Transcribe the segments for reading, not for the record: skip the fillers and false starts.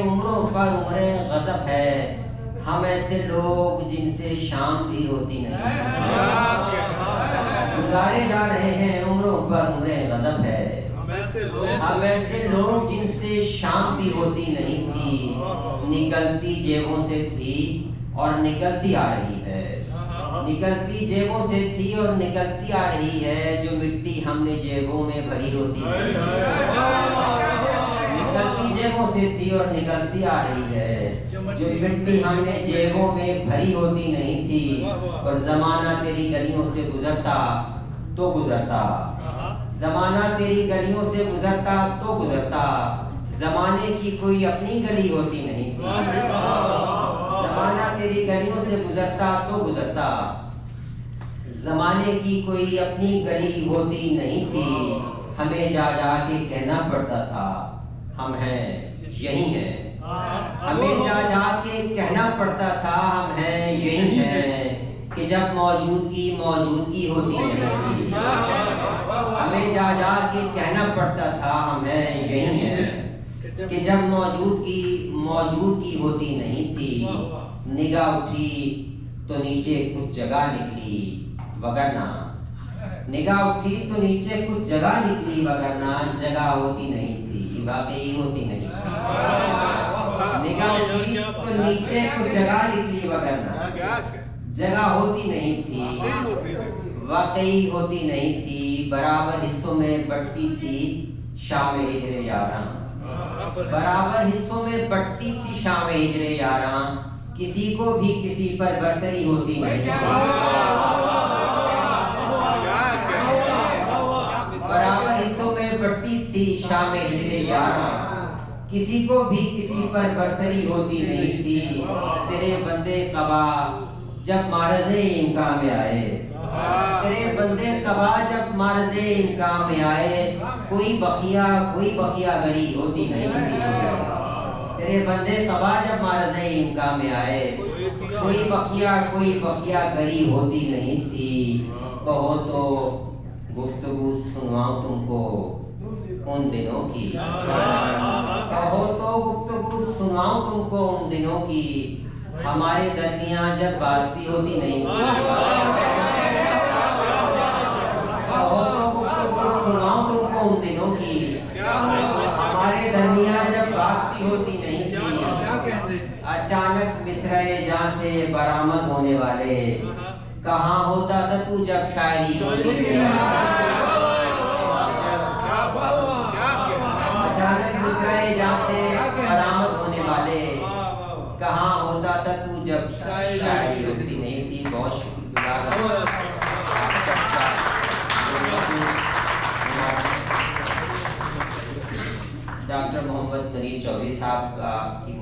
उम्रों पर उम्रे गजब है, हम ऐसे लोग जिनसे शाम भी होती नहीं। गुजारे जा रहे हैं उम्रों पर उम्रे गजब है, हम ऐसे लोग जिनसे शाम भी होती नहीं थी। निकलती जेबों से थी और निकलती आ रही है, निकलती जेबों से थी और निकलती आ रही है। जो मिट्टी हमने जेबों में भरी होती नहीं थी, निकलती जेबों से थी और निकलती आ रही है। जो मिट्टी हमने जेबों में भरी होती नहीं थी। और जमाना तेरी गलियों से गुजरता तो गुजरता, जमाना तेरी गलियों से गुजरता तो गुजरता। जमाने की कोई अपनी गली होती नहीं थी, जमाना तेरी गलियों से गुजरता तो गुजरता। जमाने की कोई अपनी गली होती नहीं थी, हमें जा जा के कहना पड़ता था हम हैं यही हैं। हमें जा जा के कहना पड़ता था हम हैं यही हैं। कि जब मौजूदगी मौजूदगी होती नहीं थी, हमें जा जा के कहना पड़ता था हम हैं यही हैं। कि जब मौजूदगी मौजूदगी होती नहीं थी। निगाह उठी तो नीचे कुछ जगह निकली वगरना, निगाह उठी तो नीचे कुछ जगह निकली वगरना जगह होती नहीं थी, वाकई होती नहीं थी। निगाह उठी तो नीचे कुछ जगह निकली वगरना जगह होती नहीं थी, वाकई होती नहीं थी। बराबर हिस्सों में बढ़ती थी शाम हिजरे यारा, बराबर हिस्सों में बढ़ती थी शाम हिजरे यारा। किसी को भी किसी पर बरतरी होती नहीं थी, बराबर हिस्सों में बढ़ती थी शाम हिजरे यारा। किसी को भी किसी पर बरतरी होती नहीं थी। तेरे बंदे कबा जब मारज़े इम्कान में आए, तेरे बंदे कबा जब मारज़े इम्कान में आए। कोई बखिया गरी होती नहीं थी। तेरे बंदे कबा जब मारज़े इम्कान में आए। कोई बखिया गरी होती नहीं थी। कहो तो गुफ्तगू सुनवाऊं तुमको उन दिनों की, कहो तो गुफ्तगू सुनवाऊं तुमको उन दिनों की। हमारे दरमियान जब बात भी होती नहीं थी। कहो तो गुफ्तगू सुनवाऊं तुमको उन दिनों की। हमारे दरमियान जब बात भी होती नहीं थी। अचानक मिसरे जहाँ से बरामद होने वाले। कहाँ होता था तू जब शायरी होती थी। अचानक मिसरे जहाँ से बरामद होने वाले। कहाँ होता था तू जब शायरी होती नहीं थी। बहुत शुक्रिया डॉक्टर मोहम्मद मनीर चौधरी साहब का की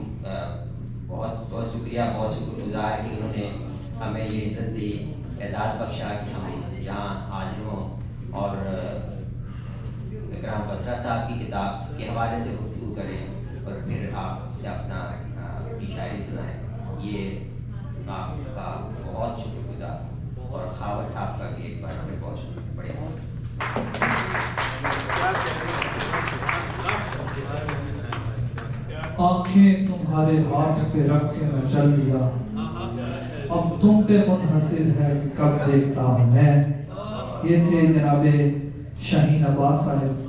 बहुत बहुत शुक्रिया, बहुत शुक्रगुजार कि उन्होंने हमें ये इज्जत दी, एजाज़ बख्शा कि हम यहाँ हाजिर हों और इकराम बसरा साहब की किताब के हवाले से गुफ्तगू करें और फिर आपसे अपनी शायरी सुनाएं। ये आपका बहुत शुक्रगुजार और खावर साहब का भी एक बार फिर बहुत शुक्रिया। आँखें तुम्हारे हाथ पे रख के मैं चल दिया, अब तुम पे मुनहसिर है कि कब देखता हूँ मैं। ये थे जनाबे शाहीन अब्बास साहब।